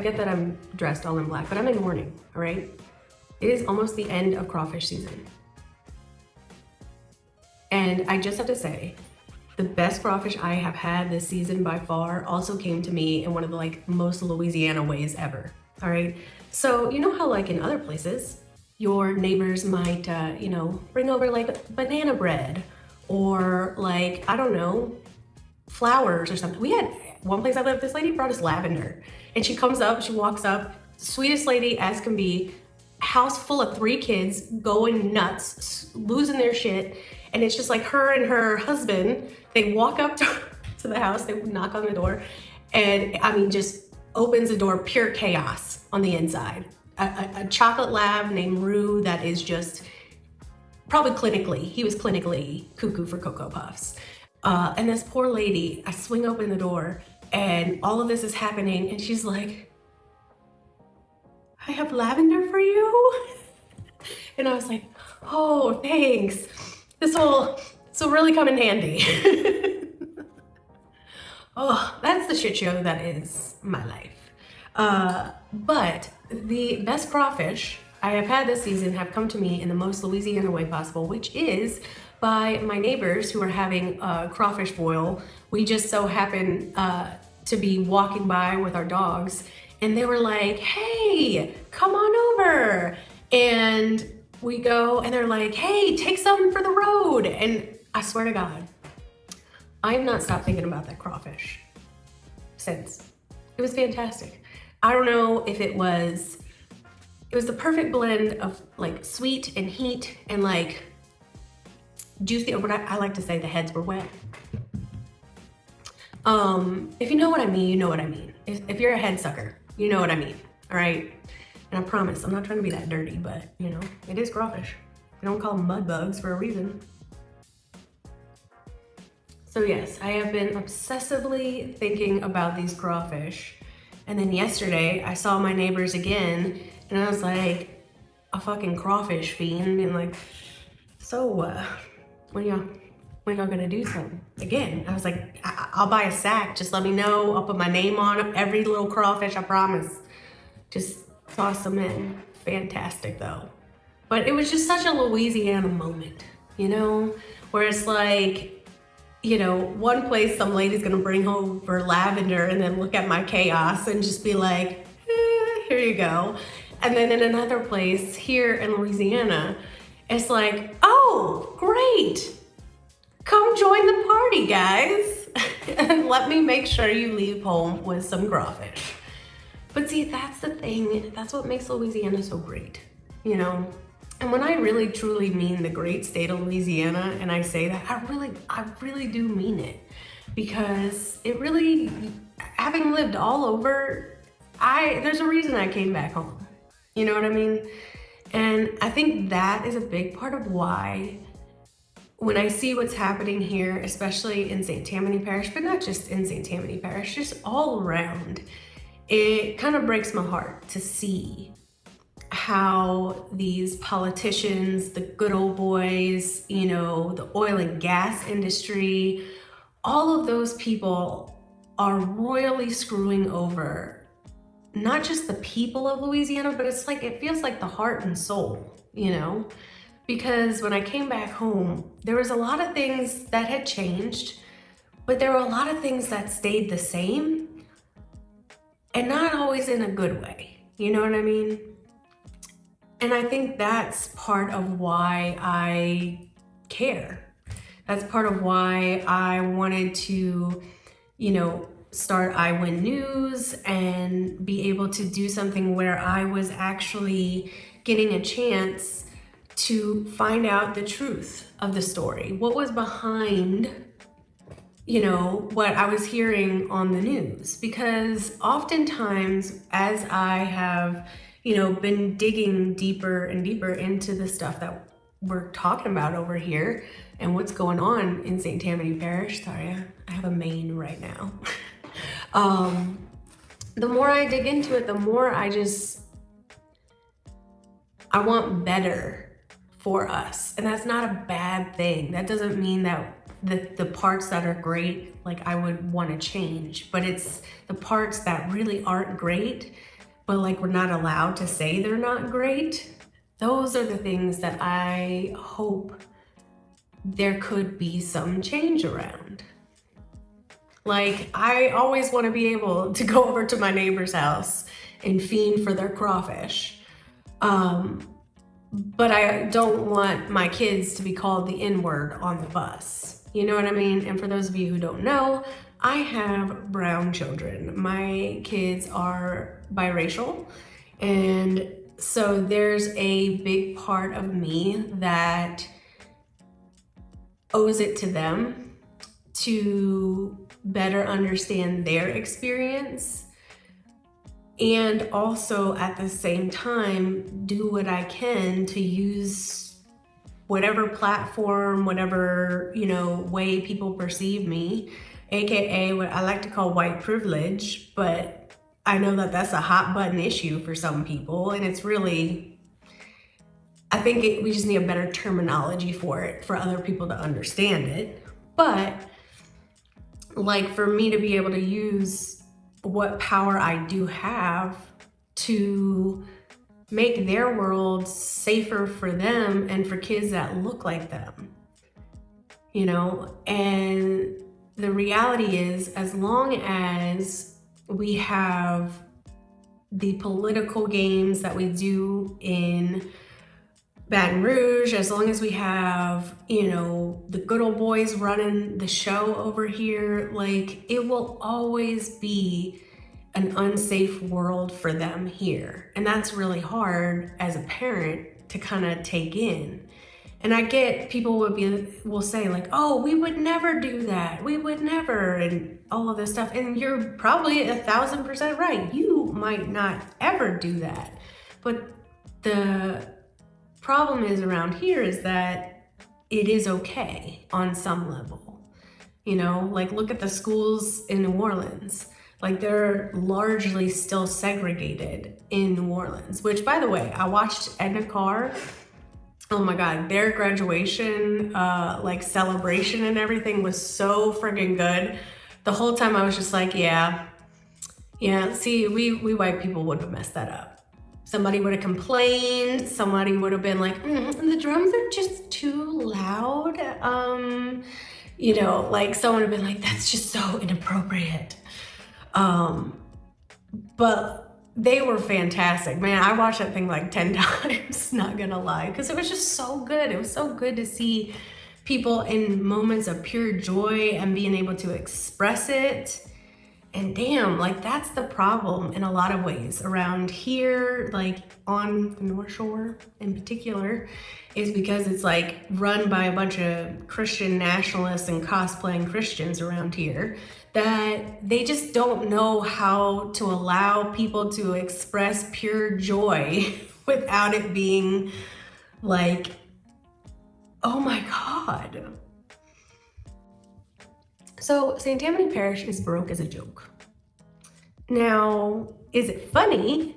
get that I'm dressed all in black, but I'm in mourning, all right? It is almost the end of crawfish season. And I just have to say, the best crawfish I have had this season by far also came to me in one of the like most Louisiana ways ever, all right? So you know how like in other places, your neighbors might, bring over like banana bread or like, I don't know, flowers or something. We had one place I lived, this lady brought us lavender and she comes up, she walks up, sweetest lady as can be, house full of 3 kids going nuts, losing their shit. And it's just like her and her husband, they walk up to the house, they knock on the door, and I mean, just opens the door, pure chaos on the inside. A chocolate lab named Rue that is just he was clinically cuckoo for Cocoa Puffs. And this poor lady, I swing open the door and all of this is happening and she's like, I have lavender for you. And I was like, oh, thanks. This will really come in handy. Oh, that's the shit show that is my life. But the best crawfish I have had this season have come to me in the most Louisiana way possible, which is by my neighbors who are having a crawfish boil. We just so happen to be walking by with our dogs and they were like, hey, come on over. And we go and they're like, hey, take some for the road. And I swear to God, I have not stopped thinking about that crawfish since. It was fantastic. I don't know if it was the perfect blend of like sweet and heat and like juicy, or what I like to say, the heads were wet. If you know what I mean, you know what I mean. If you're a head sucker, you know what I mean, all right? And I promise, I'm not trying to be that dirty, but you know, it is crawfish. We don't call them mud bugs for a reason. So yes, I have been obsessively thinking about these crawfish. And then yesterday I saw my neighbors again and I was like a fucking crawfish fiend being like, so when y'all gonna do something? Again, I was like, I'll buy a sack, just let me know. I'll put my name on every little crawfish, I promise. Just toss them in. Fantastic though. But it was just such a Louisiana moment, you know, where it's like, you know, one place some lady's gonna bring over lavender and then look at my chaos and just be like, here you go. And then in another place here in Louisiana, it's like, oh, great. Come join the party, guys. And let me make sure you leave home with some crawfish. But see, that's the thing. That's what makes Louisiana so great, you know? And when I really truly mean the great state of Louisiana, and I say that, I really do mean it. Because it really, having lived all over, there's a reason I came back home. You know what I mean? And I think that is a big part of why when I see what's happening here, especially in St. Tammany Parish, but not just in St. Tammany Parish, just all around, it kind of breaks my heart to see how these politicians, the good old boys, you know, the oil and gas industry, all of those people are royally screwing over not just the people of Louisiana, but it's like, it feels like the heart and soul, you know? Because when I came back home, there was a lot of things that had changed, but there were a lot of things that stayed the same and not always in a good way. You know what I mean? And I think that's part of why I care. That's part of why I wanted to, you know, start I Win News and be able to do something where I was actually getting a chance to find out the truth of the story. What was behind, you know, what I was hearing on the news. Because oftentimes, as I have, you know, been digging deeper and deeper into the stuff that we're talking about over here and what's going on in St. Tammany Parish. Sorry, I have a mane right now. The more I dig into it, the more I want better for us. And that's not a bad thing. That doesn't mean that the parts that are great, like I would want to change, but it's the parts that really aren't great but like we're not allowed to say they're not great. Those are the things that I hope there could be some change around. Like, I always want to be able to go over to my neighbor's house and fiend for their crawfish. But I don't want my kids to be called the N-word on the bus. You know what I mean? And for those of you who don't know, I have brown children. My kids are biracial, and so there's a big part of me that owes it to them to better understand their experience, and also at the same time do what I can to use whatever platform, whatever, you know, way people perceive me, aka what I like to call white privilege, but I know that that's a hot button issue for some people, and it's really, I think we just need a better terminology for it for other people to understand it. But like, for me to be able to use what power I do have to make their world safer for them and for kids that look like them, you know? And the reality is, as long as we have the political games that we do in Baton Rouge, as long as we have, you know, the good old boys running the show over here, like, it will always be an unsafe world for them here. And that's really hard as a parent to kind of take in. And I get people will say like, oh, we would never do that. We would never, and all of this stuff. And you're probably 1,000% right. You might not ever do that. But the problem is around here is that it is okay on some level. You know, like, look at the schools in New Orleans. Like, they're largely still segregated in New Orleans, which, by the way, I watched Edna Carr. Oh my God, their graduation, like, celebration and everything was so freaking good. The whole time I was just like, yeah, see, we white people would have messed that up. Somebody would have complained. Somebody would have been like, the drums are just too loud. You know, like, someone would have been like, that's just so inappropriate. But they were fantastic. Man, I watched that thing like 10 times, not gonna lie, because it was just so good. It was so good to see people in moments of pure joy and being able to express it. And damn, like, that's the problem in a lot of ways around here, like on the North Shore in particular, is because it's like run by a bunch of Christian nationalists and cosplaying Christians around here, that they just don't know how to allow people to express pure joy without it being like, oh my God. So St. Tammany Parish is broke as a joke. Now, is it funny?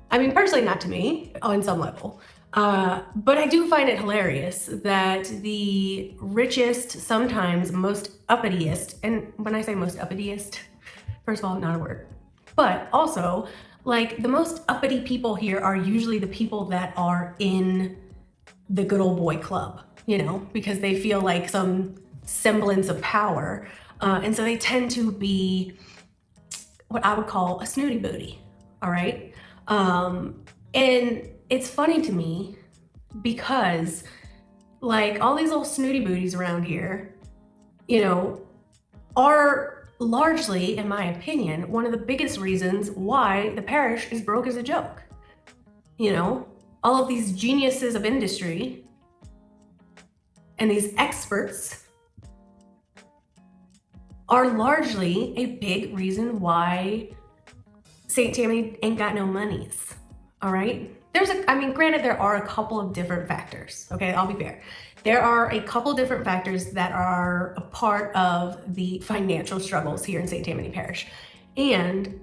I mean, personally, not to me, on some level. But I do find it hilarious that the richest, sometimes most uppitiest, and when I say most uppitiest, first of all, not a word, but also, like, the most uppity people here are usually the people that are in the good old boy club, you know, because they feel like some semblance of power. And so they tend to be what I would call a snooty booty, all right? And it's funny to me because, like, all these little snooty booties around here, you know, are largely, in my opinion, one of the biggest reasons why the parish is broke as a joke. You know, all of these geniuses of industry and these experts are largely a big reason why St. Tammany ain't got no monies, all right? Granted, there are a couple of different factors, okay? I'll be fair. There are a couple different factors that are a part of the financial struggles here in St. Tammany Parish. And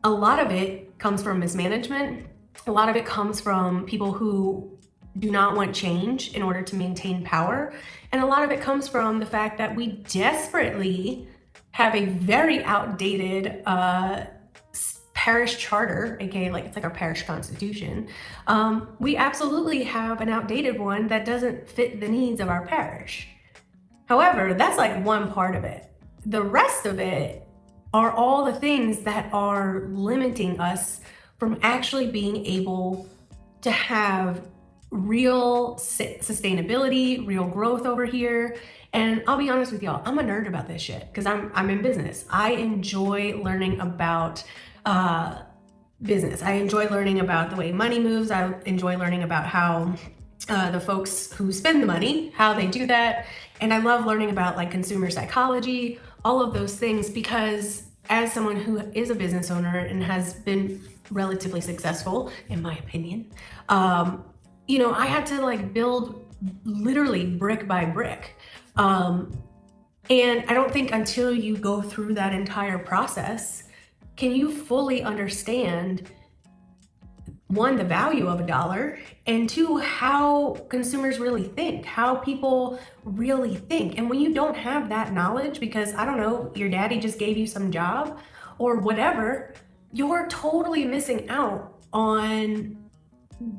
a lot of it comes from mismanagement. A lot of it comes from people who do not want change in order to maintain power. And a lot of it comes from the fact that we desperately have a very outdated parish charter, aka like it's like our parish constitution, we absolutely have an outdated one that doesn't fit the needs of our parish. However, that's like one part of it. The rest of it are all the things that are limiting us from actually being able to have real sustainability, real growth over here. And I'll be honest with y'all, I'm a nerd about this shit because I'm in business. I enjoy learning about business. I enjoy learning about the way money moves. I enjoy learning about how the folks who spend the money, how they do that. And I love learning about like consumer psychology, all of those things, because as someone who is a business owner and has been relatively successful, in my opinion, you know, I had to like build literally brick by brick. And I don't think until you go through that entire process can you fully understand, one, the value of a dollar, and two, how consumers really think, how people really think. And when you don't have that knowledge, because I don't know, your daddy just gave you some job or whatever, you're totally missing out on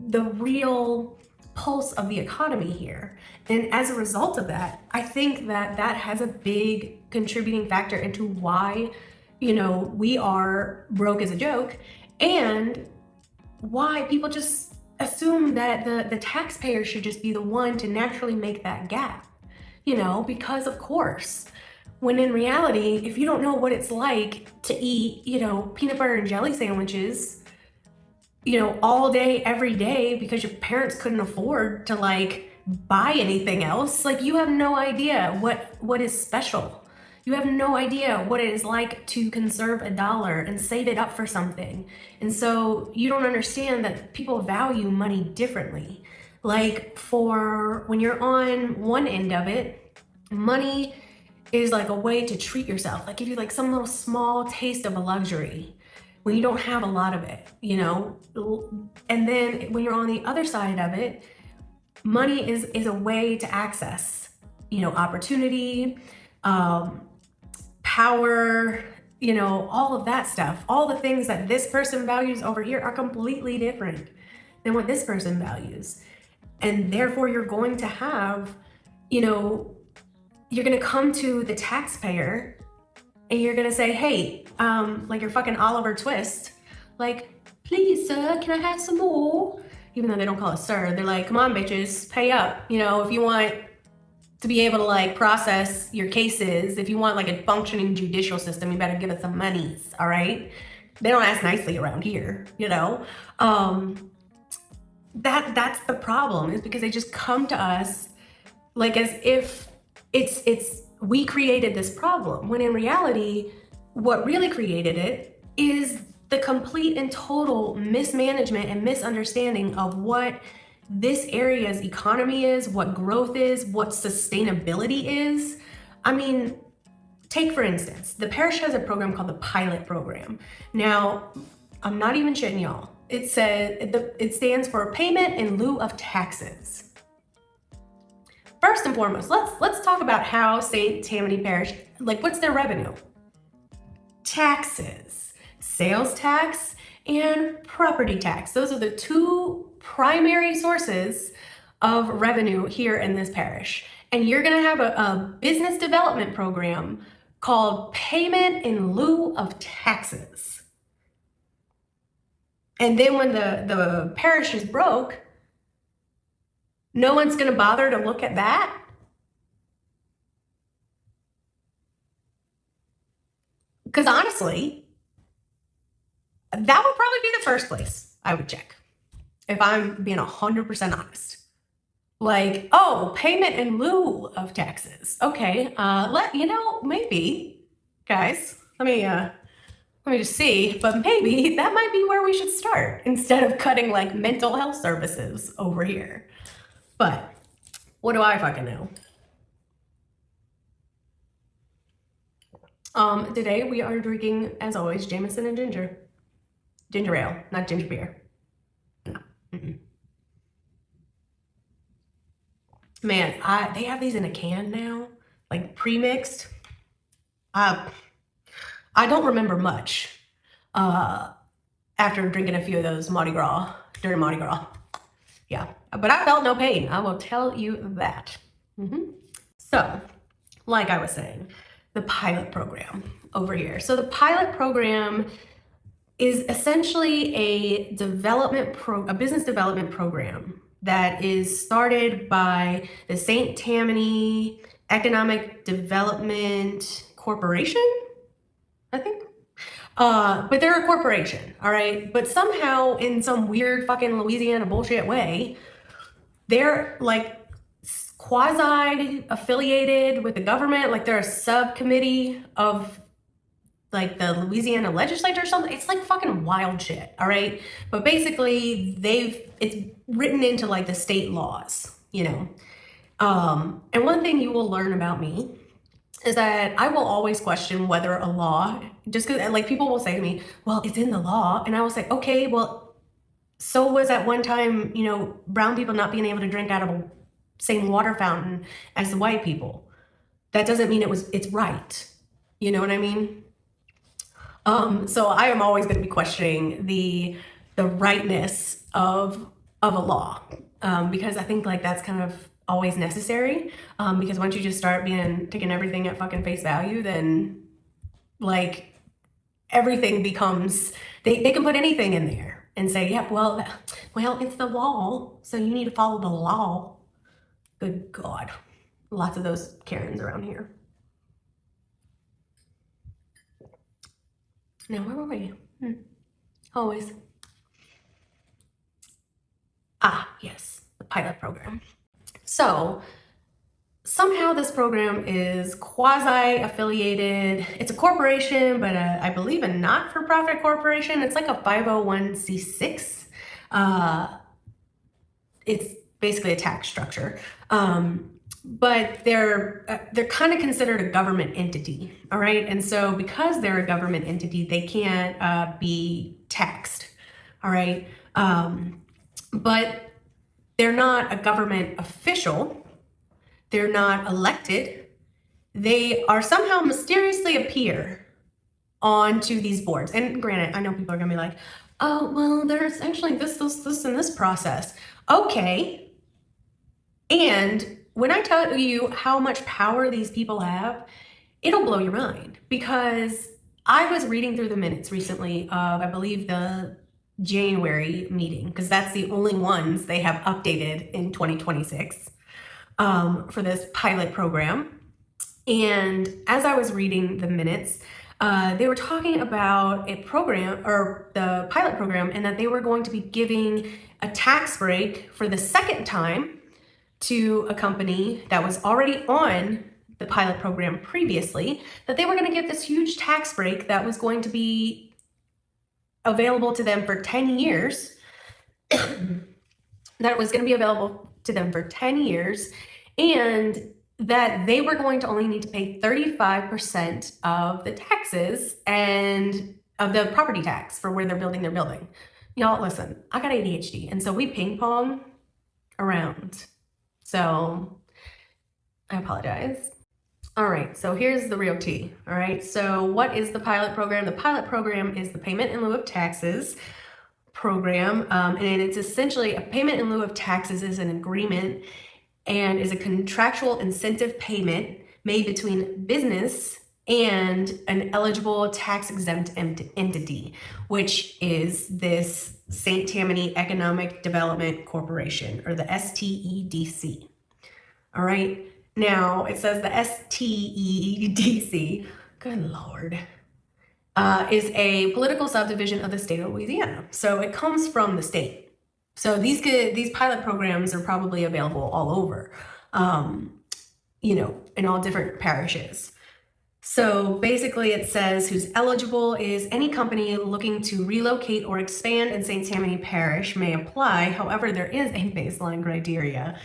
the real pulse of the economy here. And as a result of that, I think that that has a big contributing factor into why, you know, we are broke as a joke, and why people just assume that the taxpayer should just be the one to naturally make that gap, you know, because of course, when in reality, if you don't know what it's like to eat, you know, peanut butter and jelly sandwiches, you know, all day, every day, because your parents couldn't afford to like buy anything else, like you have no idea what is special. You have no idea what it is like to conserve a dollar and save it up for something. And so you don't understand that people value money differently. Like for when you're on one end of it, money is like a way to treat yourself, like give you like some little small taste of a luxury when you don't have a lot of it, you know? And then when you're on the other side of it, money is a way to access, you know, opportunity, power, you know, all of that stuff. All the things that this person values over here are completely different than what this person values. And therefore you're going to have, you know, you're going to come to the taxpayer and you're going to say, hey, like you're fucking Oliver Twist, like, please, sir, can I have some more? Even though they don't call it sir, they're like, come on, bitches, pay up. You know, if you want to be able to like process your cases, if you want like a functioning judicial system, you better give us some monies, all right? They don't ask nicely around here, you know? That's the problem, is because they just come to us like as if it's we created this problem, when in reality, what really created it is the complete and total mismanagement and misunderstanding of what this area's economy is, what growth is, what sustainability is. I mean, take for instance, the parish has a program called the pilot program. Now, I'm not even shitting y'all. It stands for payment in lieu of taxes. First and foremost, let's talk about how St. Tammany Parish, like what's their revenue? Taxes, sales tax, and property tax. Those are the two primary sources of revenue here in this parish. And you're gonna have a business development program called payment in lieu of taxes. And then when the parish is broke, no one's gonna bother to look at that. Because honestly, that would probably be the first place I would check, if I'm being 100% honest. Like, oh, payment in lieu of taxes. Okay, maybe, guys, let me just see, but maybe that might be where we should start instead of cutting like mental health services over here. But what do I fucking know? Today we are drinking, as always, Jameson and ginger ale, not ginger beer. No. Mm-mm. Man, they have these in a can now, like pre-mixed. I don't remember much after drinking a few of those Mardi Gras, during Mardi Gras. Yeah, but I felt no pain. I will tell you that. So, like I was saying, the pilot program over here. So the pilot program is essentially a business development program that is started by the St. Tammany Economic Development Corporation, I think. But they're a corporation, all right? But somehow, in some weird fucking Louisiana bullshit way, they're like quasi-affiliated with the government. Like they're a subcommittee of like the Louisiana legislature or something. It's like fucking wild shit, all right? But basically, it's written into like the state laws, you know? And one thing you will learn about me is that I will always question whether a law, just because like people will say to me, well, it's in the law. And I will say, okay, well, so was at one time, you know, brown people not being able to drink out of a same water fountain as the white people. That doesn't mean it's right. You know what I mean? So I am always going to be questioning the rightness of a law, because I think like that's kind of always necessary, because once you just start taking everything at fucking face value, then like everything becomes, they can put anything in there and say, yep, well, it's the law, so you need to follow the law. Good God. Lots of those Karens around here. Now, where were we? Always. Yes, the pilot program. So somehow this program is quasi-affiliated. It's a corporation, but I believe a not-for-profit corporation. It's like a 501c6. It's basically a tax structure. But they're kind of considered a government entity, all right? And so because they're a government entity, they can't be taxed, all right? But they're not a government official. They're not elected. They are somehow mysteriously appear onto these boards. And granted, I know people are gonna be like, oh, well, there's actually this, and this process. Okay. And when I tell you how much power these people have, it'll blow your mind, because I was reading through the minutes recently of, I believe, the January meeting, because that's the only ones they have updated in 2026 for this pilot program. And as I was reading the minutes, they were talking about a program, or the pilot program, and that they were going to be giving a tax break for the second time to a company that was already on the pilot program previously, that they were going to give this huge tax break that was going to be available to them for 10 years, that was going to be available to them for 10 years, and that they were going to only need to pay 35% of the taxes and of the property tax for where they're building their building. Y'all, listen, I got ADHD, and so we ping pong around. So I apologize. All right, so here's the real tea. All right, so what is the pilot program? The pilot program is the payment in lieu of taxes program, and it's essentially a payment in lieu of taxes is an agreement and is a contractual incentive payment made between business and an eligible tax-exempt entity, which is this St. Tammany Economic Development Corporation, or the STEDC. All right. Now, it says the STEDC, good Lord, is a political subdivision of the state of Louisiana. So it comes from the state. So these pilot programs are probably available all over, you know, in all different parishes. So basically it says who's eligible is any company looking to relocate or expand in St. Tammany Parish may apply. However, there is a baseline criteria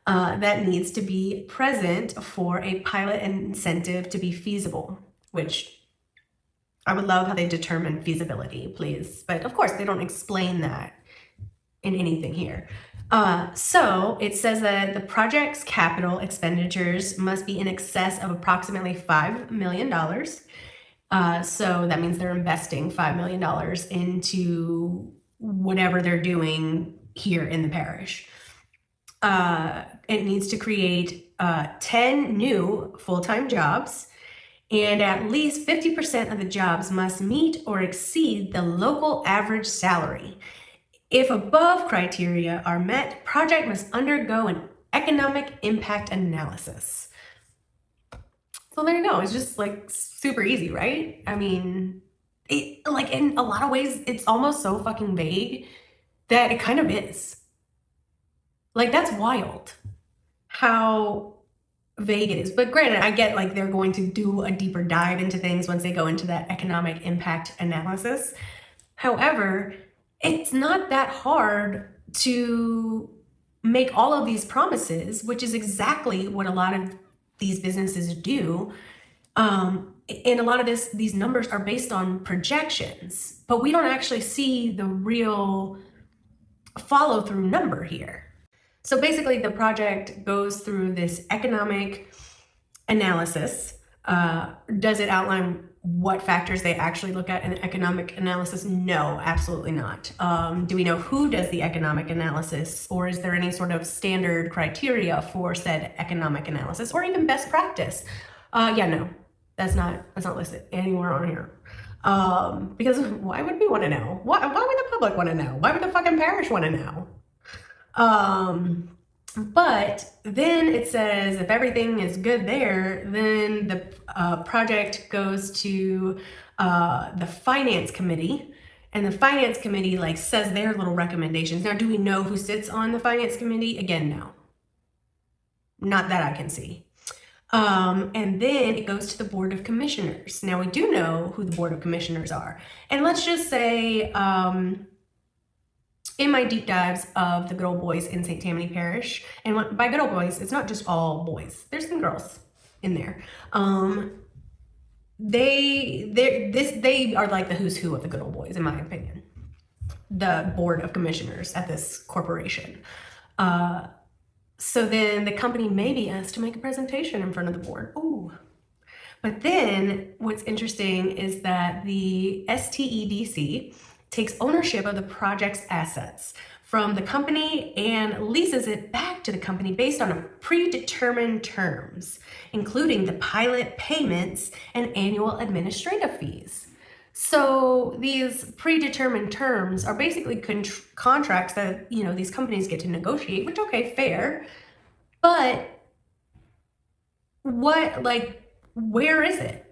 that needs to be present for a pilot incentive to be feasible, which I would love how they determine feasibility, please. But of course, they don't explain that in anything here. So it says that the project's capital expenditures must be in excess of approximately $5 million. So that means they're investing $5 million into whatever they're doing here in the parish. It needs to create 10 new full-time jobs, and at least 50% of the jobs must meet or exceed the local average salary. If above criteria are met, project must undergo an economic impact analysis. So there you go. It's just like super easy, right? I mean, like in a lot of ways, it's almost so fucking vague that it kind of is. Like, that's wild how vague it is. But granted, I get like they're going to do a deeper dive into things once they go into that economic impact analysis. However, it's not that hard to make all of these promises, which is exactly what a lot of these businesses do. And a lot of these numbers are based on projections, but we don't actually see the real follow through number here. So basically the project goes through this economic analysis. Does it outline what factors they actually look at in the economic analysis? No, absolutely not. Do we know who does the economic analysis, or is there any sort of standard criteria for said economic analysis, or even best practice? Yeah, no, that's not listed anywhere on here. Because why would we want to know? Why would the public want to know? Why would the fucking parish want to know? But then it says if everything is good there, then the project goes to the finance committee, and the finance committee like says their little recommendations. Now, do we know who sits on the finance committee? Again, no, not that I can see. And then it goes to the board of commissioners. Now, we do know who the board of commissioners are, and let's just say in my deep dives of the good old boys in St. Tammany Parish, and by good old boys, it's not just all boys. There's some girls in there. They are like the who's who of the good old boys, in my opinion. The board of commissioners at this corporation. So then the company may be asked to make a presentation in front of the board. Ooh. But then what's interesting is that the STEDC takes ownership of the project's assets from the company and leases it back to the company based on predetermined terms, including the pilot payments and annual administrative fees. So these predetermined terms are basically contracts that, you know, these companies get to negotiate, which, okay, fair, but what, like, where is it?